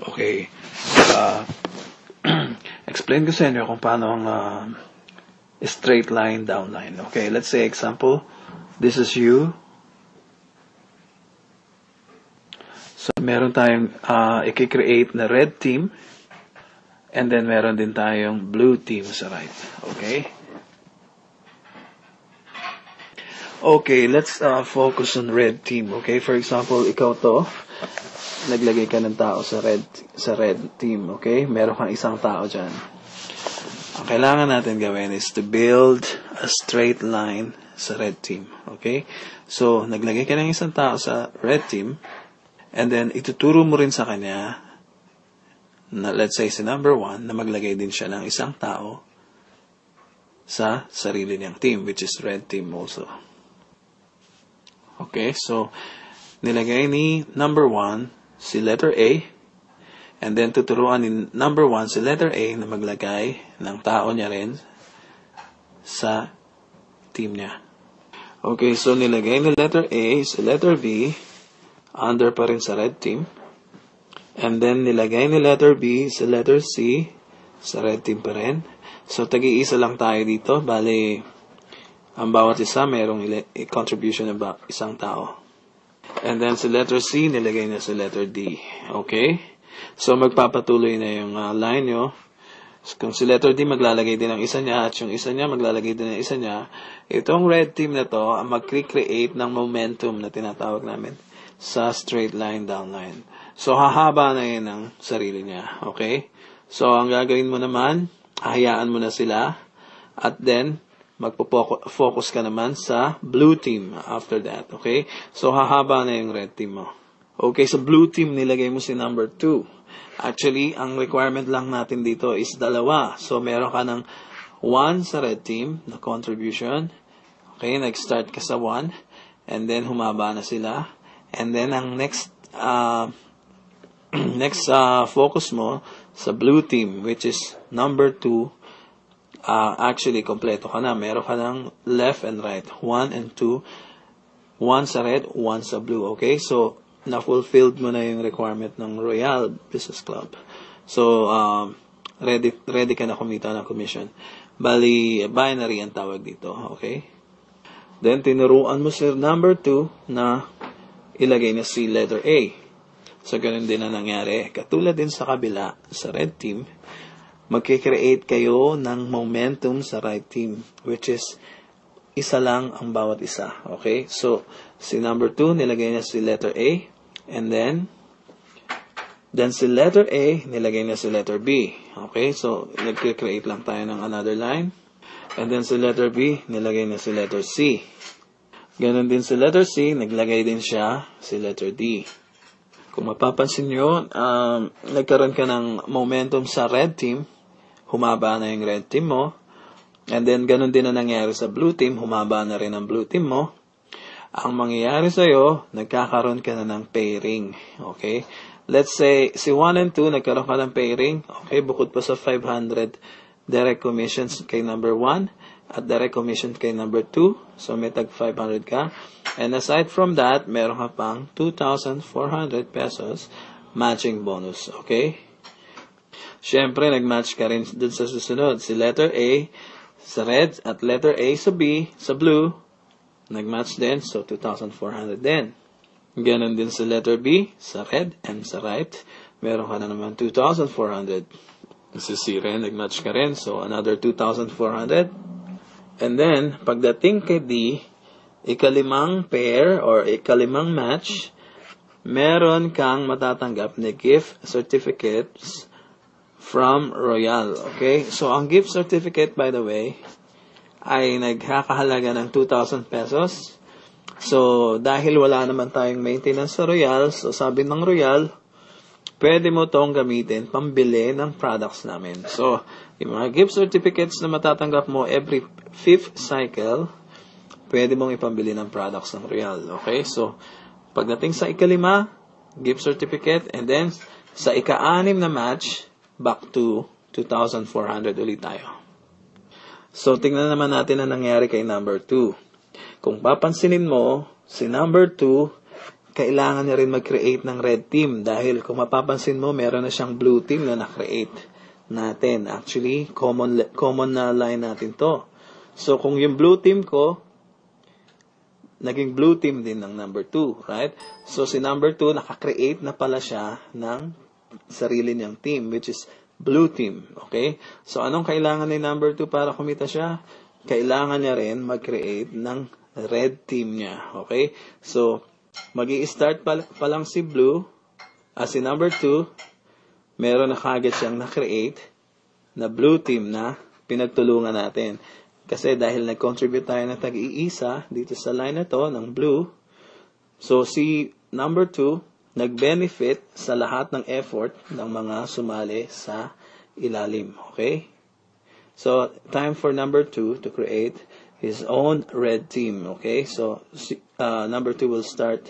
Okay. Explain ko sa inyo kung paano ang straight line, down line. Okay, let's say example, this is you. So, meron tayong i-create na red team. And then, meron din tayong blue team sa right. Okay? Okay, let's focus on red team. Okay, for example, ikaw to. Naglagay ka ng tao sa red team. Okay? Meron kang isang tao dyan. Ang kailangan natin gawin is to build a straight line sa red team. Okay? So, naglagay ka ng isang tao sa red team. And then, ituturo mo rin sa kanya na, let's say, si number 1, na maglagay din siya ng isang tao sa sarili niyang team, which is red team also. Okay, so, nilagay ni number 1 si letter A, and then tuturuan ni number 1 si letter A na maglagay ng tao niya rin sa team niya. Okay, so nilagay ni letter A si letter B, under pa rin sa red team. And then, nilagay ni letter B sa letter C sa red team pa rin. So, tagi-isa lang tayo dito. Bali, ang bawat isa mayroong contribution ng isang tao. And then, sa letter C, nilagay niya sa letter D. Okay? So, magpapatuloy na yung line nyo. Kung si letter D maglalagay din ng isa niya at yung isa niya maglalagay din ng isa niya, itong red team na to ang mag-create ng momentum na tinatawag namin sa straight line, down line. So, hahaba na yun ang sarili niya. Okay? So, ang gagawin mo naman, hayaan mo na sila. At then, magpo-focus ka naman sa blue team after that. Okay? So, hahaba na yung red team mo. Okay, sa blue team, nilagay mo si number 2. Actually, ang requirement lang natin dito is 2. So, meron ka ng 1 sa red team na contribution. Okay, nag-start ka sa 1. And then, humaba na sila. And then, ang next focus mo sa blue team, which is number 2, actually, kompleto ka na. Meron ka ng left and right. 1 and 2. 1 sa red, 1 sa blue. Okay? So, na-fulfilled mo na yung requirement ng Royal Business Club. So, ready ka na kumita ng commission. Bali, binary ang tawag dito. Okay? Then, tinuruan mo si number 2 na ilagay na si letter A. So, ganun din na nangyari. Katulad din sa kabila, sa red team, magkikreate kayo ng momentum sa right team, which is isa lang ang bawat isa. Okay? So, si number 2, nilagay niya si letter A. And then si letter A, nilagay niya si letter B. Okay? So, nagkikreate lang tayo ng another line. And then si letter B, nilagay niya si letter C. Ganon din si letter C, naglagay din siya si letter D. Kung mapapansin nyo, nagkaroon ka ng momentum sa red team, humaba na yung red team mo. And then, ganon din na nangyari sa blue team, humaba na rin ang blue team mo. Ang mangyayari sa'yo, nagkakaroon ka na ng pairing. Okay? Let's say, si 1 and 2, nagkaroon ka ng pairing. Okay? Bukod pa sa 500 direct commissions kay number 1 at direct commission kay number 2. So, may tag 500 ka. And aside from that, meron ka pang 2,400 pesos matching bonus. Okay? Siyempre, nag-match ka rin dun sa susunod. Si letter A sa red at letter A sa B, sa blue, nag-match din. So, 2,400 din. Ganon din sa letter B sa red and sa right. Meron ka na naman 2,400. Si C rin, nag-match ka rin. So, another 2,400. And then, pagdating kay D, ikalimang pair or ikalimang match, meron kang matatanggap na gift certificates from Royal. Okay? So, ang gift certificate, by the way, ay nagkakahalaga ng 2,000 pesos. So, dahil wala naman tayong maintenance sa Royal, so sabi ng Royal, pwede mo tong gamitin pambili ng products namin. So, yung mga gift certificates na matatanggap mo every 5th cycle, pwede mong ipambili ng products ng Royal. Okay? So, pagdating sa ikalima, gift certificate, and then sa ika-6 na match, back to 2,400 ulit tayo. So, tingnan naman natin ang nangyari kay number 2. Kung papansinin mo, si number 2, kailangan niya rin mag-create ng red team dahil kung mapapansin mo, meron na siyang blue team na na-create natin. Actually, common na line natin to. So, kung yung blue team ko, naging blue team din ng number 2, right? So, si number 2, nakakreate na pala siya ng sarili niyang team, which is blue team, okay? So, anong kailangan ni number 2 para kumita siya? Kailangan niya rin mag-create ng red team niya, okay? So, magi-start pa lang si blue, si number 2, meron na kagad siyang na-create na blue team na pinagtulungan natin. Kasi dahil nag-contribute tayo ng tag-iisa dito sa line na to ng blue, so si number 2, nag-benefit sa lahat ng effort ng mga sumali sa ilalim. Okay? So, time for number 2 to create his own red team. Okay? So, number 2 will start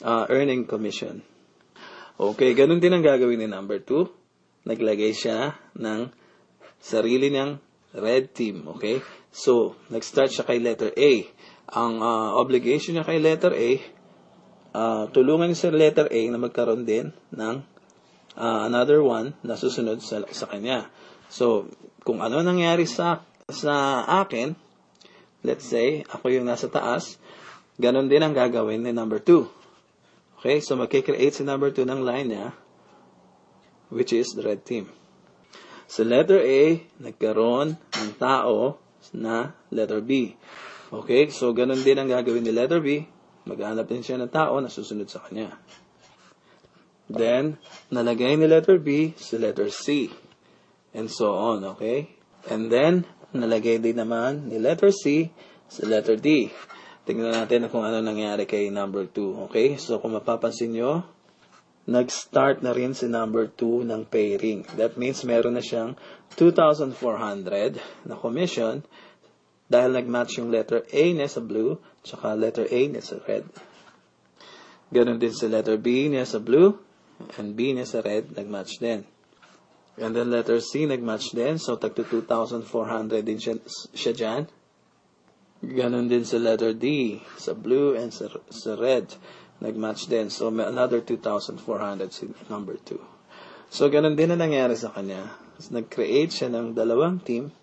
earning commission. Okay, ganun din ang gagawin ni number 2. Naglagay siya ng sarili niyang red team, okay? So, nag-start siya kay letter A. Ang obligation niya kay letter A, tulungan niya sa letter A na magkaroon din ng another one na susunod sa kanya. So, kung ano nangyari sa akin, let's say, ako yung nasa taas, ganun din ang gagawin ni number 2. Okay? So, magkikreate si number 2 ng line niya, which is the red team. Sa letter A, nagkaroon ng tao na letter B. Okay? So, ganun din ang gagawin ni letter B. Maghanap din siya ng tao na susunod sa kanya. Then, nalagay ni letter B sa letter C. And so on. Okay? And then, nalagay din naman ni letter C sa letter D. Tingnan natin kung ano nangyari kay number 2. Okay? So, kung mapapansin nyo, nag-start na rin si number 2 ng pairing. That means meron na siyang 2,400 na commission dahil nag-match yung letter A niya sa blue tsaka letter A niya sa red. Ganon din sa letter B niya sa blue and B niya sa red, nag-match din. And then letter C, nag-match din. So, tagto 2,400 din siya dyan. Ganon din sa letter D, sa blue and sa red. Nag-match din. So, may another 2,400 si number 2. So, ganun din na nangyari sa kanya. Nag-create siya ng dalawang team,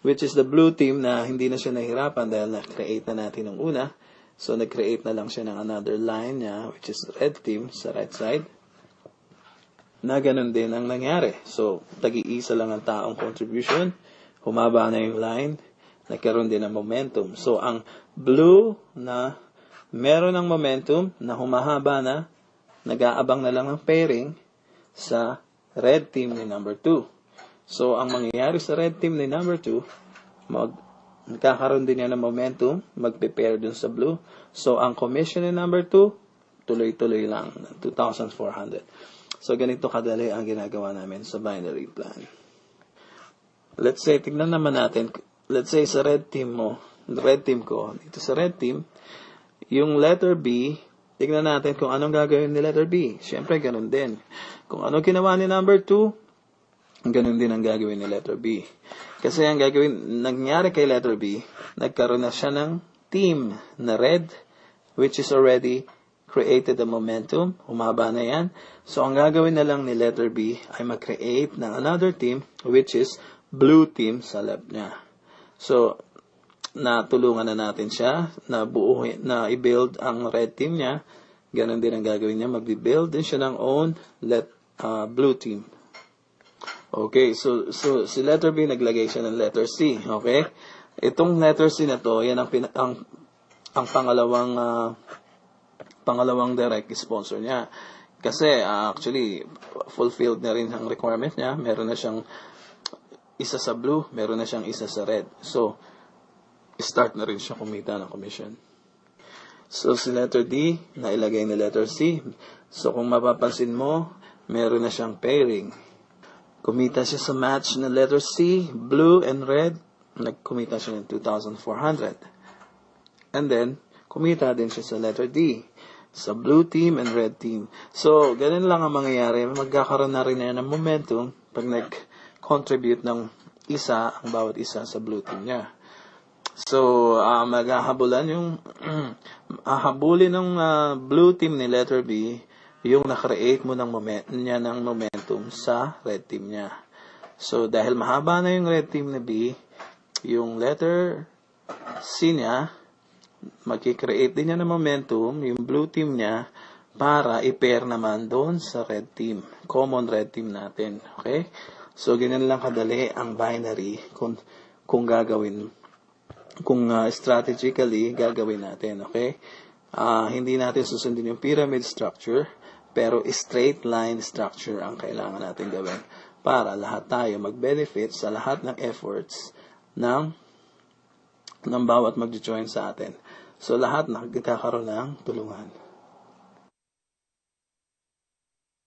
which is the blue team na hindi na siya nahirapan dahil na-create na natin ng una. So, nag-create na lang siya ng another line niya, which is red team sa right side. Na ganun din ang nangyari. So, tag-iisa lang ang taong contribution. Humaba na yung line. Nagkaroon din ng momentum. So, ang blue na meron ng momentum na humahaba na, nag-aabang na lang ng pairing sa red team ni number 2. So, ang mangyayari sa red team ni number 2, magkakaroon din yan ng momentum, magpe-pair dun sa blue. So, ang commission ni number 2, tuloy-tuloy lang, 2,400. So, ganito kadali ang ginagawa namin sa binary plan. Let's say, tignan naman natin, let's say sa red team ko, dito sa red team, yung letter B, tignan natin kung anong gagawin ni letter B. Siyempre, ganun din. Kung ano ginawa ni number 2, ganun din ang gagawin ni letter B. Kasi ang nangyari kay letter B, nagkaroon na siya ng team na red, which is already created the momentum. Humaba na yan. So, ang gagawin na lang ni letter B ay mag-create ng another team, which is blue team sa left niya. So, natulungan na natin siya na i-build ang red team niya. Ganon din ang gagawin niya. Mag-build din siya ng own blue team. Okay, so si letter B naglagay siya ng letter C. Okay? Itong letter C na to, yan ang pangalawang direct sponsor niya. Kasi actually fulfilled na rin ang requirement niya. Meron na siyang isa sa blue, meron na siyang isa sa red. So, start na rin siya kumita ng commission. So, si letter D, nailagay ni letter C. So, kung mapapansin mo, meron na siyang pairing. Kumita siya sa match na letter C, blue and red. Nagkumita siya ng 2,400. And then, kumita din siya sa letter D, sa blue team and red team. So, ganun lang ang mangyayari. Magkakaroon na rin yan ng momentum pag nag-contribute ng ang bawat isa sa blue team niya. So, maghahabulan yung hahabulin ng blue team ni letter B yung na-create mo ng momentum sa red team niya. So, dahil mahaba na yung red team ni B, yung letter C niya, magkikreate din niya ng momentum, yung blue team niya, para i-pair naman doon sa red team. Common red team natin. Okay? So, ganyan lang kadali ang binary kung gagawin. Kung strategically gagawin natin. Okay? Hindi natin susundin yung pyramid structure, pero straight line structure ang kailangan natin gawin para lahat tayo mag-benefit sa lahat ng efforts ng bawat mag-join sa atin. So, lahat nakikakaroon ng tulungan.